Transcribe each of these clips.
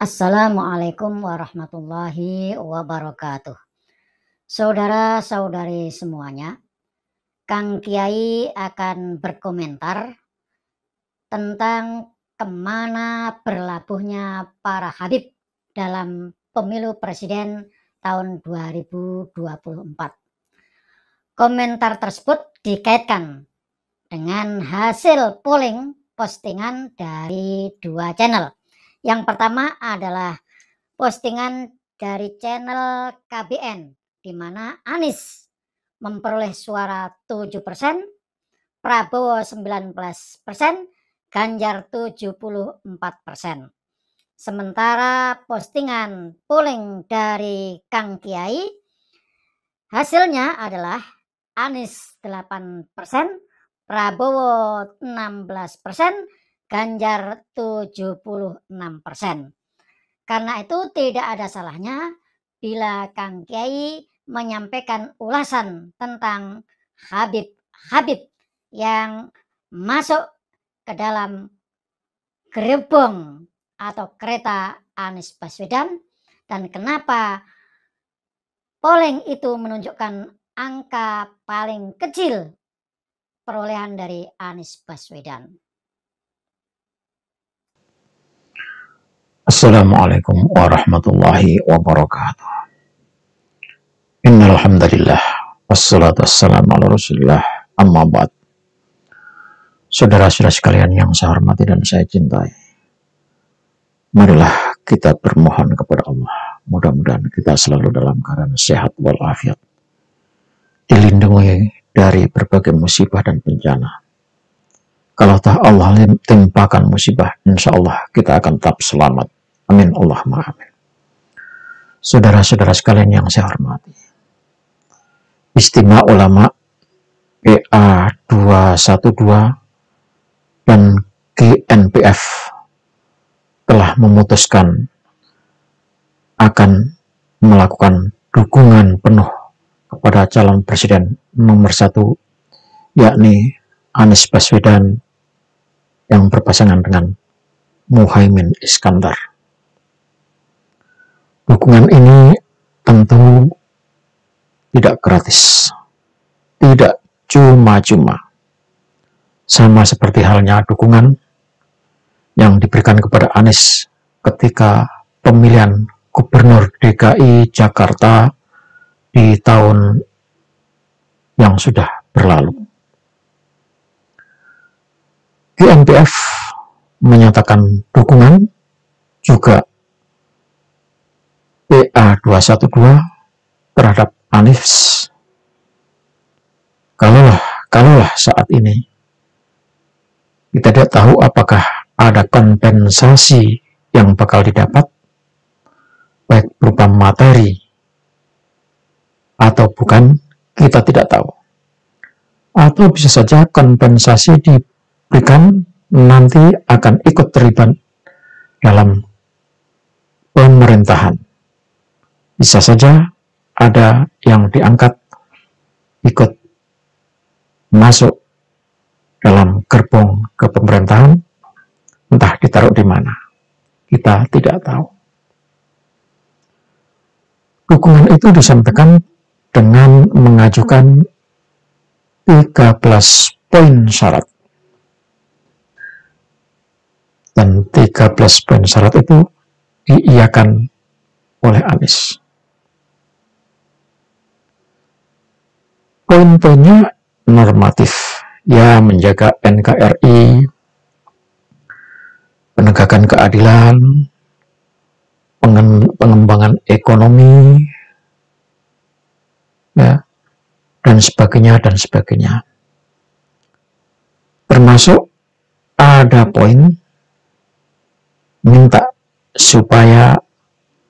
Assalamualaikum warahmatullahi wabarakatuh. Saudara-saudari semuanya, Kang Kiai akan berkomentar tentang kemana berlabuhnya para Habib dalam pemilu presiden tahun 2024. Komentar tersebut dikaitkan dengan hasil polling postingan dari dua channel. Yang pertama adalah postingan dari channel KBN, di mana Anies memperoleh suara 7%, Prabowo 19%, Ganjar 74%. Sementara postingan polling dari Kang Kiai, hasilnya adalah Anies 8%, Prabowo 16%, Ganjar 76%. Karena itu tidak ada salahnya bila Kang Kiai menyampaikan ulasan tentang Habib yang masuk ke dalam gerbong atau kereta Anies Baswedan, dan kenapa polling itu menunjukkan angka paling kecil perolehan dari Anies Baswedan. Assalamualaikum warahmatullahi wabarakatuh. Innal hamdalillah wassalatu wassalamu ala Rasulillah, amma ba'd. Saudara-saudara sekalian yang saya hormati dan saya cintai, marilah kita bermohon kepada Allah. Mudah-mudahan kita selalu dalam keadaan sehat walafiat, dilindungi dari berbagai musibah dan bencana. Kalau Allah timpakan musibah, insya Allah kita akan tetap selamat. Amin Allahumma amin. Saudara-saudara sekalian yang saya hormati, Istimewa Ulama PA 212 dan GNPF telah memutuskan akan melakukan dukungan penuh kepada calon presiden nomor 1, yakni Anies Baswedan yang berpasangan dengan Muhaimin Iskandar. Dukungan ini tentu tidak gratis, tidak cuma-cuma. Sama seperti halnya dukungan yang diberikan kepada Anies ketika pemilihan Gubernur DKI Jakarta di tahun yang sudah berlalu. GNPF menyatakan dukungan juga PA 212 terhadap Anies. Kalaulah saat ini kita tidak tahu apakah ada kompensasi yang bakal didapat, baik berupa materi atau bukan, kita tidak tahu. Atau bisa saja kompensasi diberikan nanti akan ikut terlibat dalam pemerintahan. Bisa saja ada yang diangkat ikut masuk dalam gerbong ke pemerintahan, entah ditaruh di mana, kita tidak tahu. Dukungan itu disampaikan dengan mengajukan 13 poin syarat. Dan 13 poin syarat itu diiyakan oleh Anies. Poin-poinnya normatif, ya, menjaga NKRI, penegakan keadilan, pengembangan ekonomi, ya, dan sebagainya. Termasuk ada poin minta supaya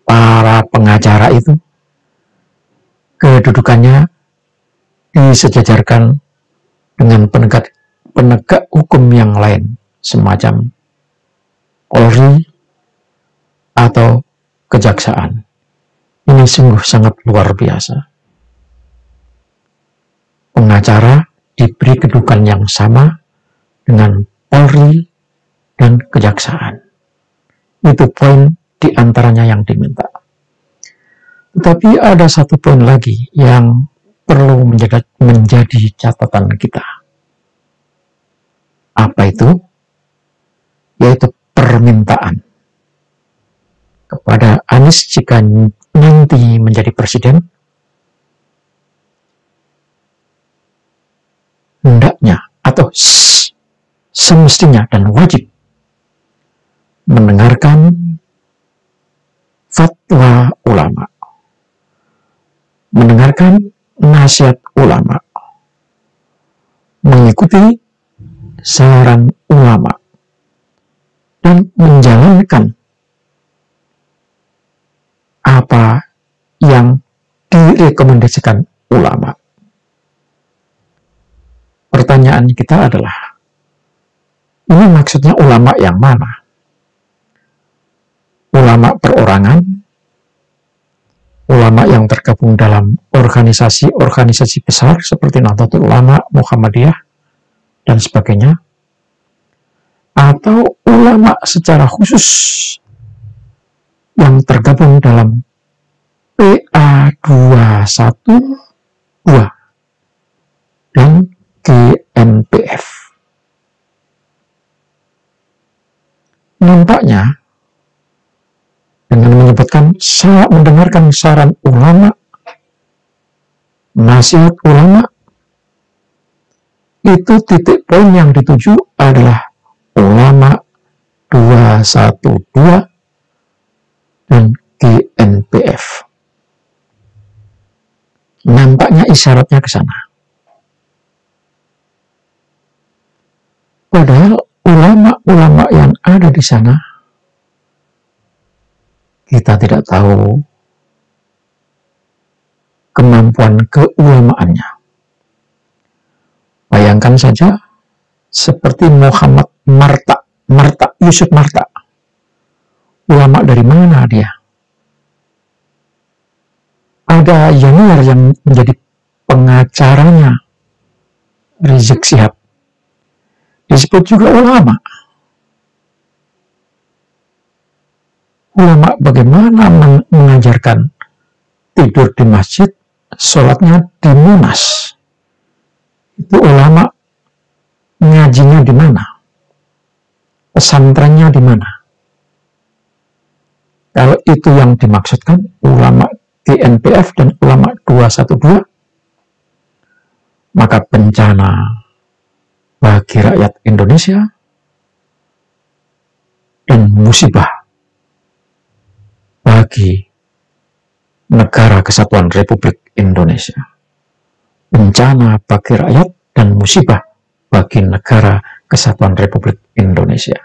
para pengacara itu kedudukannya disejajarkan dengan penegak hukum yang lain, semacam Polri atau kejaksaan. Ini sungguh sangat luar biasa. Pengacara diberi kedudukan yang sama dengan Polri dan kejaksaan. Itu poin di antaranya yang diminta. Tetapi ada satu poin lagi yang perlu menjadi catatan kita. Apa itu? Yaitu permintaan kepada Anies jika nanti menjadi presiden, hendaknya atau semestinya dan wajib mendengarkan fatwa ulama, mendengarkan nasihat ulama, mengikuti saran ulama, dan menjalankan apa yang direkomendasikan ulama. Pertanyaan kita adalah, ini maksudnya ulama yang mana? Ulama perorangan, ulama yang tergabung dalam organisasi-organisasi besar seperti Nahdlatul Ulama, Muhammadiyah, dan sebagainya, atau ulama secara khusus yang tergabung dalam PA 212 dan GNPF. Nampaknya dengan menyebutkan mendengarkan saran ulama, nasihat ulama, itu titik poin yang dituju adalah ulama 212 dan GNPF. Nampaknya isyaratnya ke sana. Padahal ulama-ulama yang ada di sana, kita tidak tahu kemampuan keulamaannya. Bayangkan saja seperti Muhammad Yusuf Marta. Ulama dari mana dia? Ada Yanir yang menjadi pengacaranya Rizik Syihab. Disebut juga ulama. Ulama bagaimana mengajarkan tidur di masjid, sholatnya di Monas. Itu ulama ngajinya di mana? Pesantrennya di mana? Kalau itu yang dimaksudkan ulama GNPF dan ulama 212, maka bencana bagi rakyat Indonesia dan musibah bagi negara kesatuan Republik Indonesia. Bencana bagi rakyat dan musibah bagi negara kesatuan Republik Indonesia.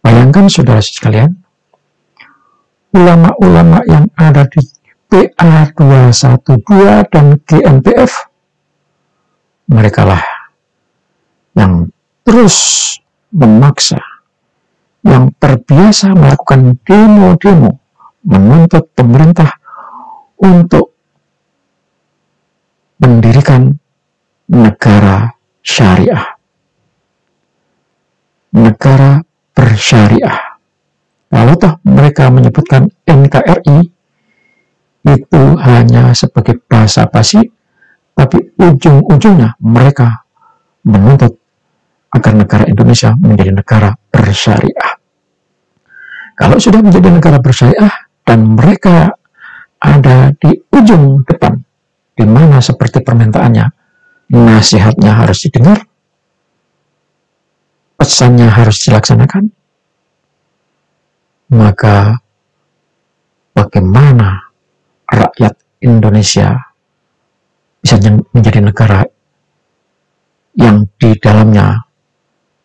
Bayangkan saudara sekalian, ulama-ulama yang ada di PA 212 dan GNPF, merekalah yang terus memaksa, yang terbiasa melakukan demo-demo, menuntut pemerintah untuk mendirikan negara syariah, negara bersyariah. Kalau toh mereka menyebutkan NKRI, itu hanya sebagai basa-basi, tapi ujung-ujungnya mereka menuntut agar negara Indonesia menjadi negara bersyariah. Kalau sudah menjadi negara bersyariah dan mereka ada di ujung depan, di mana seperti permintaannya, nasihatnya harus didengar, pesannya harus dilaksanakan, maka bagaimana rakyat Indonesia bisa menjadi negara yang di dalamnya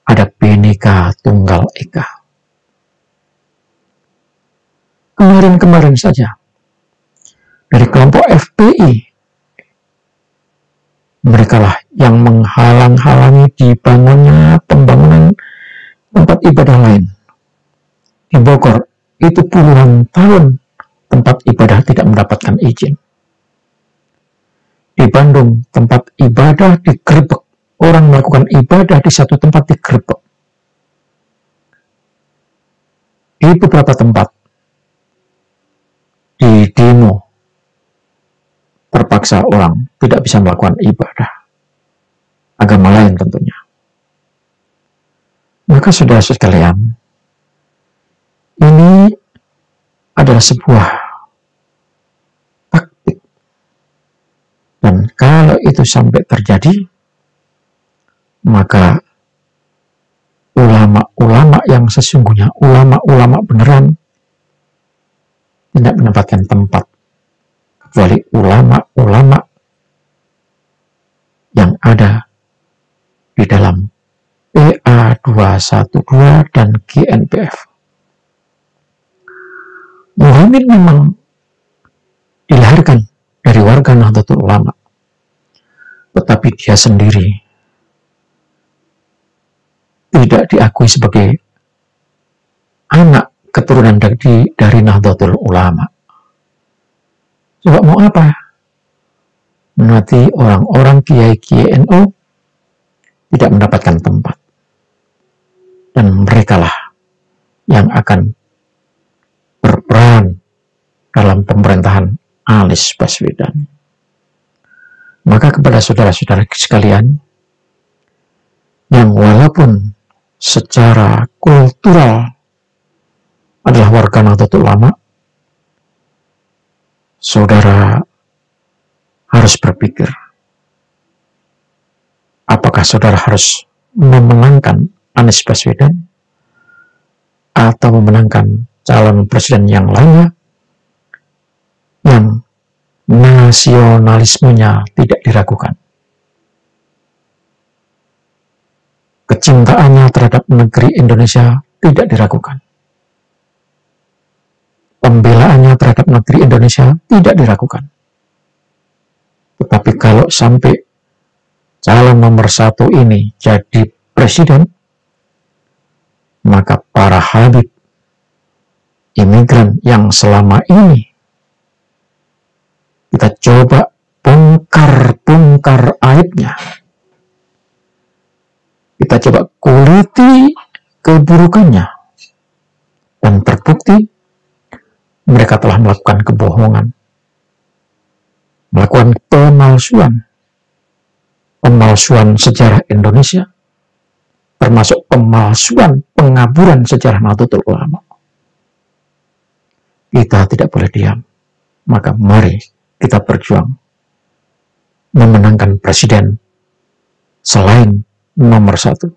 ada Bhinneka Tunggal Ika. Kemarin-kemarin saja dari kelompok FPI, merekalah yang menghalang-halangi dibangunnya pembangunan tempat ibadah lain. Di Bogor itu puluhan tahun tempat ibadah tidak mendapatkan izin. Di Bandung tempat ibadah digerebek, orang melakukan ibadah di satu tempat digerebek. di beberapa tempat di demo terpaksa orang tidak bisa melakukan ibadah agama lain tentunya. Maka saudara sekalian, ini adalah sebuah taktik, dan kalau itu sampai terjadi, maka ulama-ulama yang sesungguhnya, ulama-ulama beneran, tidak mendapatkan tempat, kecuali ulama-ulama yang ada di dalam PA212 dan GNPF. Muhammad memang dilahirkan dari warga Nahdlatul Ulama, tetapi dia sendiri tidak diakui sebagai anak keturunan dari Nahdlatul Ulama. Coba mau apa? Nanti orang-orang kiai-kiai NU tidak mendapatkan tempat, dan merekalah yang akan berperan dalam pemerintahan Anies Baswedan. Maka kepada saudara-saudara sekalian, yang walaupun secara kultural adalah warga Nahdlatul Ulama, saudara harus berpikir, apakah saudara harus memenangkan Anies Baswedan atau memenangkan calon presiden yang lainnya yang nasionalismenya tidak diragukan, kecintaannya terhadap negeri Indonesia tidak diragukan, pembelaannya terhadap negeri Indonesia tidak diragukan. Tetapi kalau sampai calon nomor 1 ini jadi presiden, maka para Habib imigran yang selama ini kita coba bongkar aibnya, kita coba kuliti keburukannya, dan terbukti mereka telah melakukan kebohongan, melakukan pemalsuan sejarah Indonesia, termasuk pemalsuan pengaburan sejarah Nahdlatul Ulama. Kita tidak boleh diam. Maka mari kita berjuang memenangkan presiden selain nomor 1.